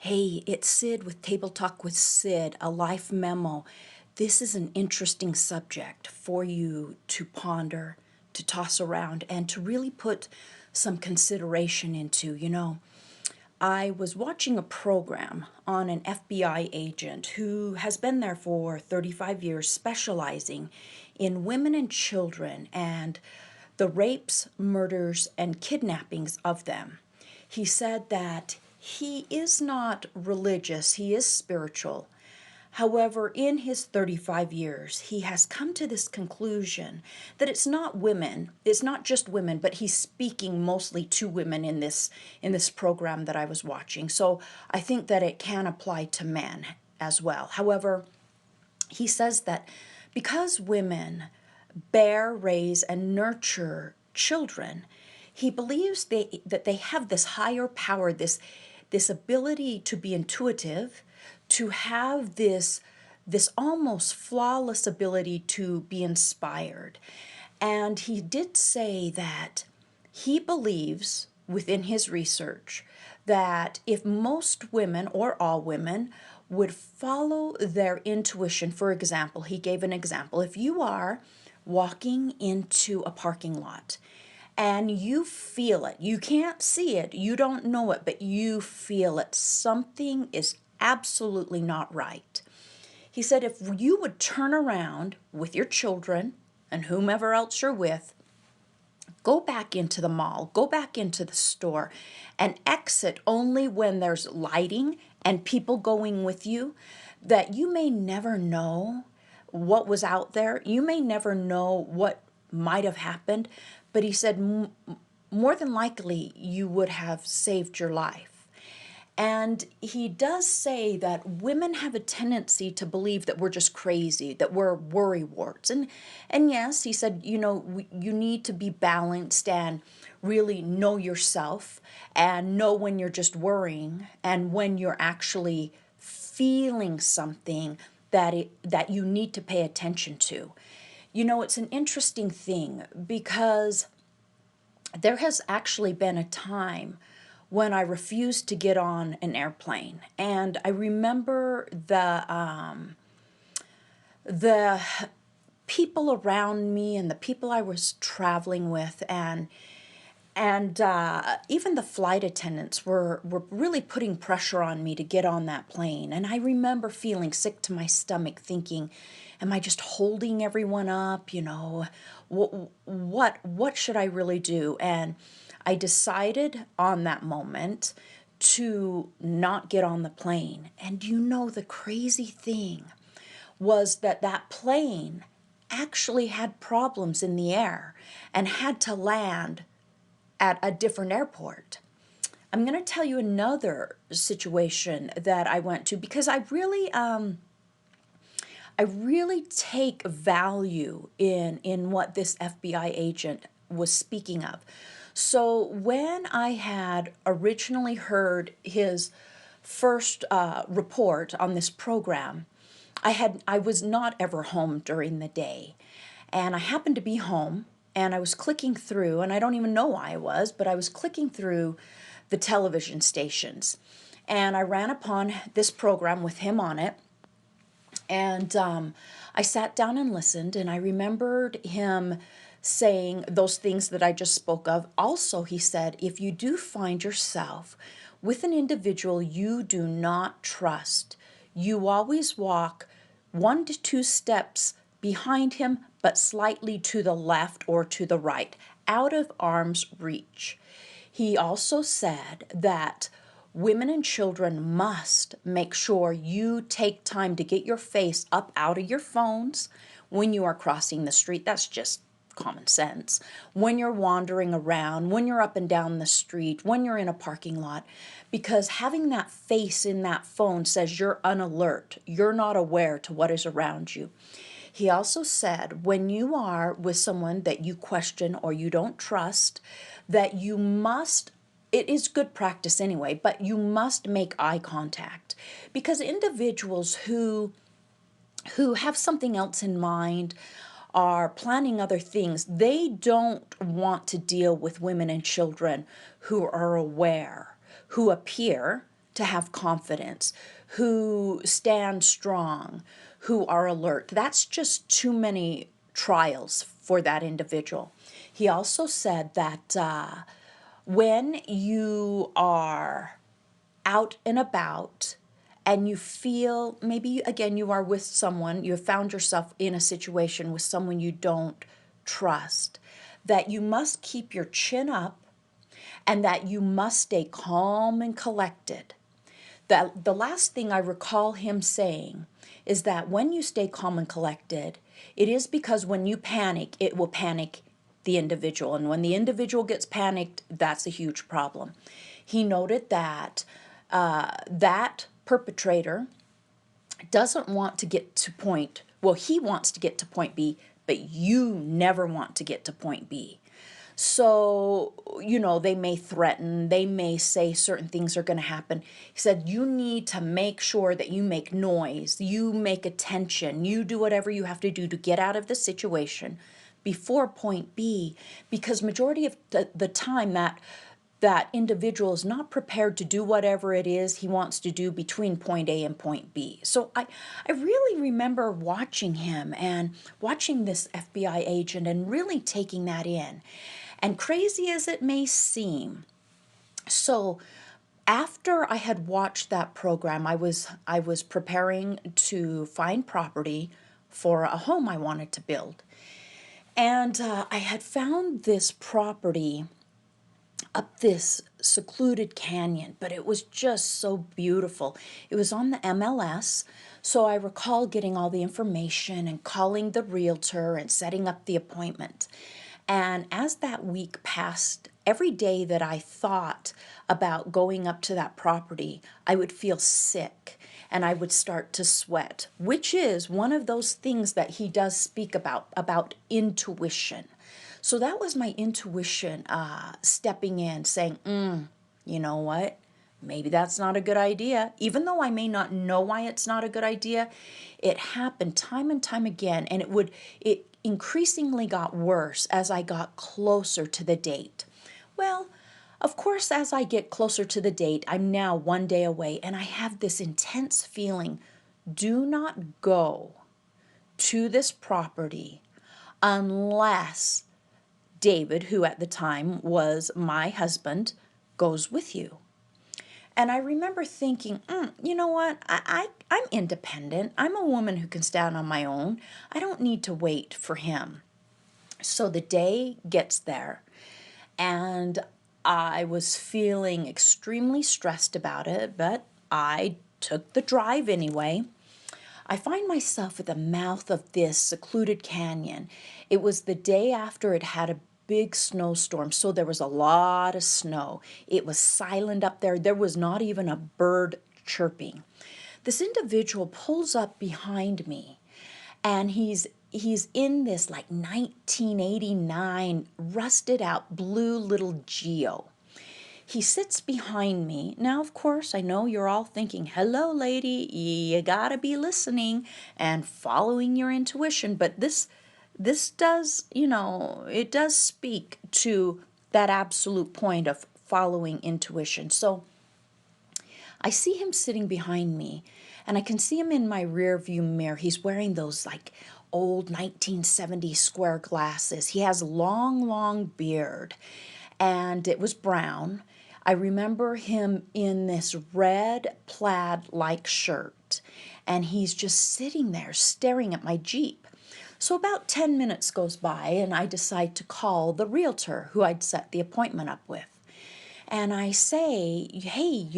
Hey, it's Sid with Table Talk with Sid, a life memo. This is an interesting subject for you to ponder, to toss around, and to really put some consideration into. I was watching a program on an FBI agent who has been there for 35 years, specializing in women and children and the rapes, murders, and kidnappings of them. He said that he is not religious, he is spiritual. However, in his 35 years, he has come to this conclusion that it's not just women, but he's speaking mostly to women in this program that I was watching. So I think that it can apply to men as well. However, he says that because women bear, raise, and nurture children, he believes that they have this higher power, this ability to be intuitive, to have this almost flawless ability to be inspired. And he did say that he believes within his research that if most women or all women would follow their intuition, for example, he gave an example. If you are walking into a parking lot and you feel it, you can't see it, you don't know it, but you feel it, something is absolutely not right. He said if you would turn around with your children and whomever else you're with, go back into the mall, go back into the store, and exit only when there's lighting and people going with you, that you may never know what was out there. You may never know what might have happened. But he said, more than likely, you would have saved your life. And he does say that women have a tendency to believe that we're just crazy, that we're worrywarts. And yes, he said, you need to be balanced and really know yourself and know when you're just worrying and when you're actually feeling something that you need to pay attention to. It's an interesting thing because there has actually been a time when I refused to get on an airplane, and I remember the people around me and the people I was traveling with, and even the flight attendants were really putting pressure on me to get on that plane. And I remember feeling sick to my stomach, thinking, am I just holding everyone up? What should I really do? And I decided on that moment to not get on the plane. And the crazy thing was that plane actually had problems in the air and had to land at a different airport. I'm going to tell you another situation that I went to because I really take value in what this FBI agent was speaking of. So when I had originally heard his first report on this program, I was not ever home during the day, and I happened to be home, and I was clicking through, and I don't even know why I was, but I was clicking through the television stations, and I ran upon this program with him on it. And I sat down and listened, and I remembered him saying those things that I just spoke of. Also, he said, if you do find yourself with an individual you do not trust, you always walk 1 to 2 steps behind him, but slightly to the left or to the right, out of arm's reach. He also said that women and children must make sure you take time to get your face up out of your phones when you are crossing the street. That's just common sense. When you're wandering around, when you're up and down the street, when you're in a parking lot, because having that face in that phone says you're unalert, you're not aware to what is around you. He also said when you are with someone that you question or you don't trust, that you must, it is good practice anyway, but you must make eye contact, because individuals who have something else in mind, are planning other things, they don't want to deal with women and children who are aware, who appear to have confidence, who stand strong, who are alert. That's just too many trials for that individual. He also said that when you are out and about and you feel maybe again you are with someone, you have found yourself in a situation with someone you don't trust, that you must keep your chin up and that you must stay calm and collected. The last thing I recall him saying is that when you stay calm and collected, it is because when you panic, it will panic the individual. And when the individual gets panicked, that's a huge problem. He noted that that perpetrator doesn't want to get to point, well, he wants to get to point B, but you never want to get to point B. So, they may threaten, they may say certain things are going to happen. He said, you need to make sure that you make noise, you make attention, you do whatever you have to do to get out of the situation before point B, because majority of the time that individual is not prepared to do whatever it is he wants to do between point A and point B. So I really remember watching him and watching this FBI agent and really taking that in. And crazy as it may seem, so after I had watched that program, I was preparing to find property for a home I wanted to build. And I had found this property up this secluded canyon, but it was just so beautiful. It was on the MLS, so I recall getting all the information and calling the realtor and setting up the appointment. And as that week passed, every day that I thought about going up to that property, I would feel sick and I would start to sweat, which is one of those things that he does speak about intuition. So that was my intuition stepping in, saying, you know what? Maybe that's not a good idea. Even though I may not know why it's not a good idea, it happened time and time again, and it increasingly got worse as I got closer to the date. Well, of course, as I get closer to the date, I'm now one day away, and I have this intense feeling, do not go to this property unless David, who at the time was my husband, goes with you. And I remember thinking, you know what? I'm independent. I'm a woman who can stand on my own. I don't need to wait for him. So the day gets there, and I was feeling extremely stressed about it, but I took the drive anyway. I find myself at the mouth of this secluded canyon. It was the day after it had a big snowstorm, so there was a lot of snow. It was silent up there. There was not even a bird chirping. This individual pulls up behind me, and he's in this like 1989 rusted out blue little Geo. He sits behind me. Now, of course, I know you're all thinking, hello, lady, you gotta be listening and following your intuition. But this does, it does speak to that absolute point of following intuition. So I see him sitting behind me, and I can see him in my rear view mirror. He's wearing those like old 1970s square glasses. He has long beard, and it was brown. I remember him in this red plaid-like shirt, and he's just sitting there staring at my Jeep. So about 10 minutes goes by, and I decide to call the realtor who I'd set the appointment up with. And I say, hey,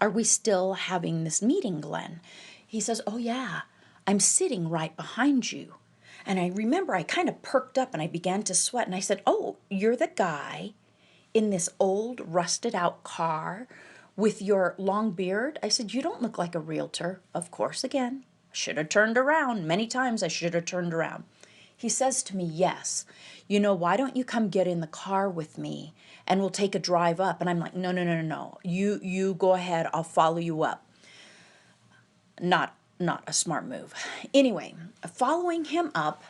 are we still having this meeting, Glenn? He says, oh yeah, I'm sitting right behind you. And I remember I kind of perked up and I began to sweat, and I said, oh, you're the guy in this old rusted out car with your long beard? I said, you don't look like a realtor. Of course, again, should have turned around. Many times I should have turned around. He says to me, yes, why don't you come get in the car with me and we'll take a drive up? And I'm like, no. You go ahead. I'll follow you up. Not a smart move. Anyway, following him up,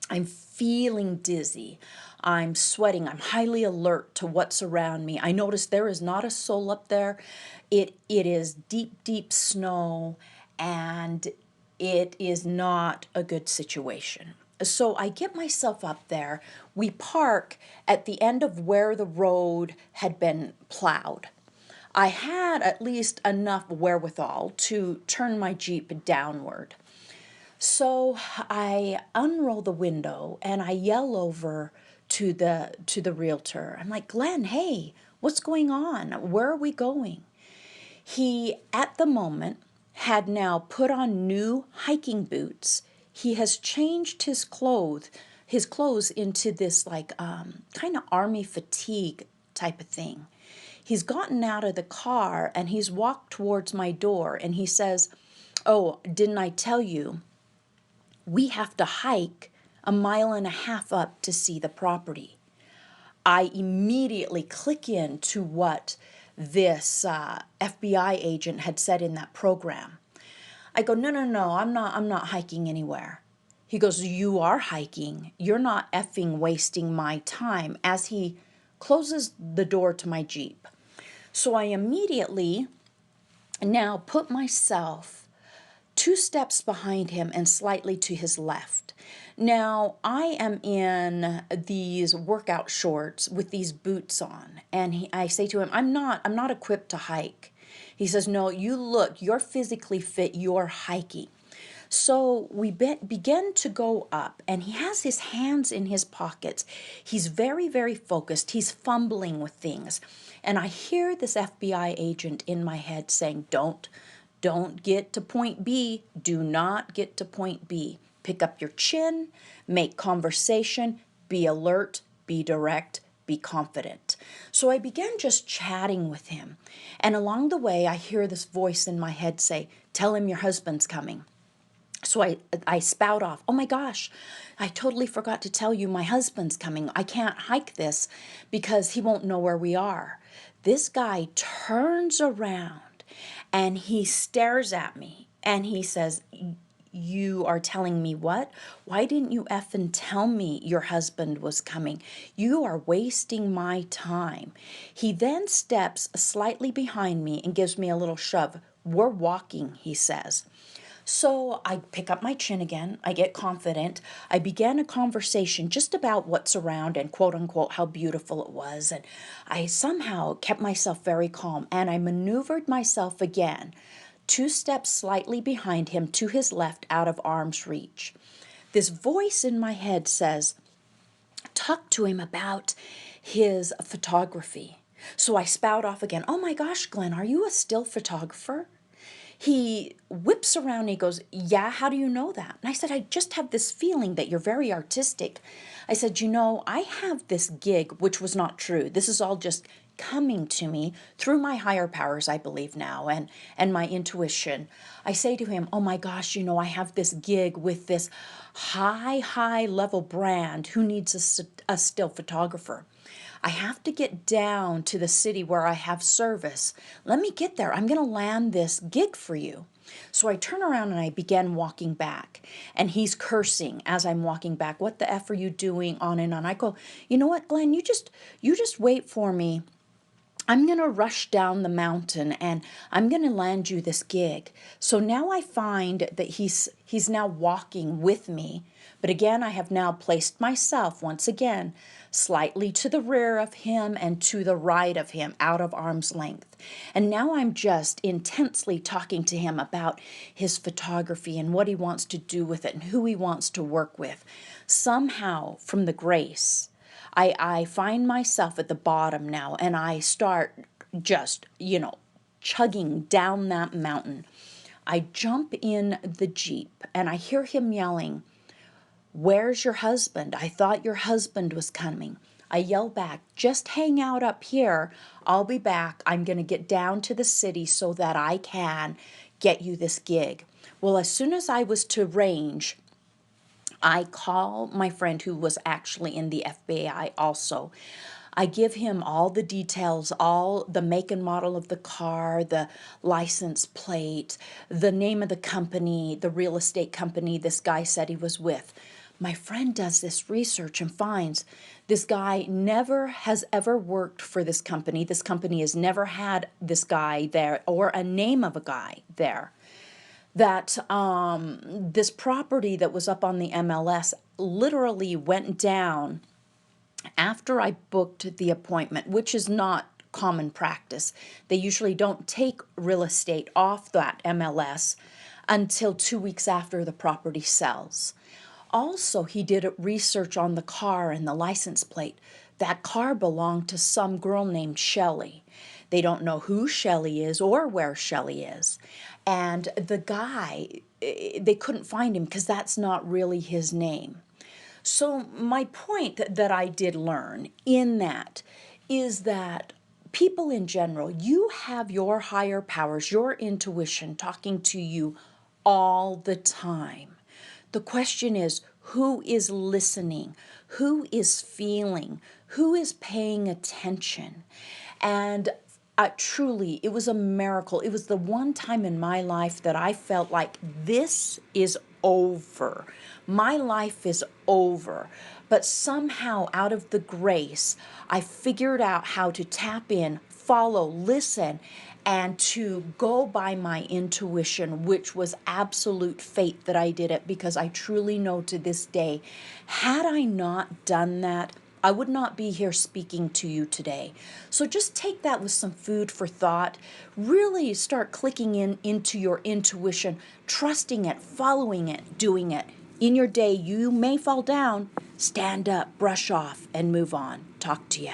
I'm feeling dizzy. I'm sweating. I'm highly alert to what's around me. I notice there is not a soul up there. It is deep, deep snow, and it is not a good situation. So I get myself up there. We park at the end of where the road had been plowed. I had at least enough wherewithal to turn my Jeep downward. So I unroll the window and I yell over to the realtor. I'm like, "Glenn, hey, what's going on? Where are we going?" He, at the moment, had now put on new hiking boots. He has changed his clothes into this like kind of army fatigue type of thing. He's gotten out of the car and he's walked towards my door and he says, "Oh, didn't I tell you we have to hike a mile and a half up to see the property?" I immediately click into what this FBI agent had said in that program. I go, "No, no, no, I'm not hiking anywhere." He goes, "You are hiking. You're not effing wasting my time," as he closes the door to my Jeep. So I immediately now put myself 2 steps behind him and slightly to his left. Now, I am in these workout shorts with these boots on, and I say to him, I'm not equipped to hike." He says, "No, you're physically fit, you're hiking." So we begin to go up, and he has his hands in his pockets. He's very, very focused. He's fumbling with things. And I hear this FBI agent in my head saying, don't get to point B. Do not get to point B. Pick up your chin, make conversation, be alert, be direct, be confident." So I began just chatting with him. And along the way, I hear this voice in my head say, "Tell him your husband's coming." So I spout off, "Oh my gosh, I totally forgot to tell you my husband's coming. I can't hike this because he won't know where we are." This guy turns around and he stares at me and he says, "You are telling me what? Why didn't you effing tell me your husband was coming? You are wasting my time." He then steps slightly behind me and gives me a little shove. "We're walking," he says. So I pick up my chin again. I get confident. I began a conversation just about what's around and quote unquote how beautiful it was. And I somehow kept myself very calm and I maneuvered myself again, 2 steps slightly behind him to his left out of arm's reach. This voice in my head says, "Talk to him about his photography." So I spout off again, "Oh my gosh, Glenn, are you a still photographer?" He whips around and he goes, "Yeah, how do you know that?" And I said, "I just have this feeling that you're very artistic." I said, I have this gig," which was not true. This is all just coming to me through my higher powers, I believe now, and my intuition. I say to him, "Oh my gosh, I have this gig with this high level brand who needs a still photographer. I have to get down to the city where I have service. Let me get there. I'm going to land this gig for you." So I turn around and I begin walking back. And he's cursing as I'm walking back. "What the F are you doing?" On and on. I go, "You know what, Glenn? You just wait for me. I'm going to rush down the mountain and I'm going to land you this gig." So now I find that he's now walking with me. But again, I have now placed myself once again slightly to the rear of him and to the right of him, out of arm's length. And now I'm just intensely talking to him about his photography and what he wants to do with it and who he wants to work with. Somehow, from the grace, I find myself at the bottom now and I start just, chugging down that mountain. I jump in the Jeep and I hear him yelling, "Where's your husband? I thought your husband was coming." I yell back, "Just hang out up here. I'll be back. I'm going to get down to the city so that I can get you this gig." Well, as soon as I was to range, I call my friend who was actually in the FBI also. I give him all the details, all the make and model of the car, the license plate, the name of the company, the real estate company this guy said he was with. My friend does this research and finds this guy never has ever worked for this company. This company has never had this guy there or a name of a guy there. That this property that was up on the MLS literally went down after I booked the appointment, which is not common practice. They usually don't take real estate off that MLS until 2 weeks after the property sells. Also, he did research on the car and the license plate. That car belonged to some girl named Shelley. They don't know who Shelley is or where Shelley is. And the guy, they couldn't find him because that's not really his name. So my point that I did learn in that is that people in general, you have your higher powers, your intuition talking to you all the time. The question is, who is listening? Who is feeling? Who is paying attention? And truly, it was a miracle. It was the one time in my life that I felt like this is over. My life is over. But somehow, out of the grace, I figured out how to tap in, follow, listen, and to go by my intuition, which was absolute fate that I did it, because I truly know to this day, had I not done that, I would not be here speaking to you today. So just take that with some food for thought. Really start clicking into your intuition, trusting it, following it, doing it. In your day, you may fall down. Stand up, brush off, and move on. Talk to you.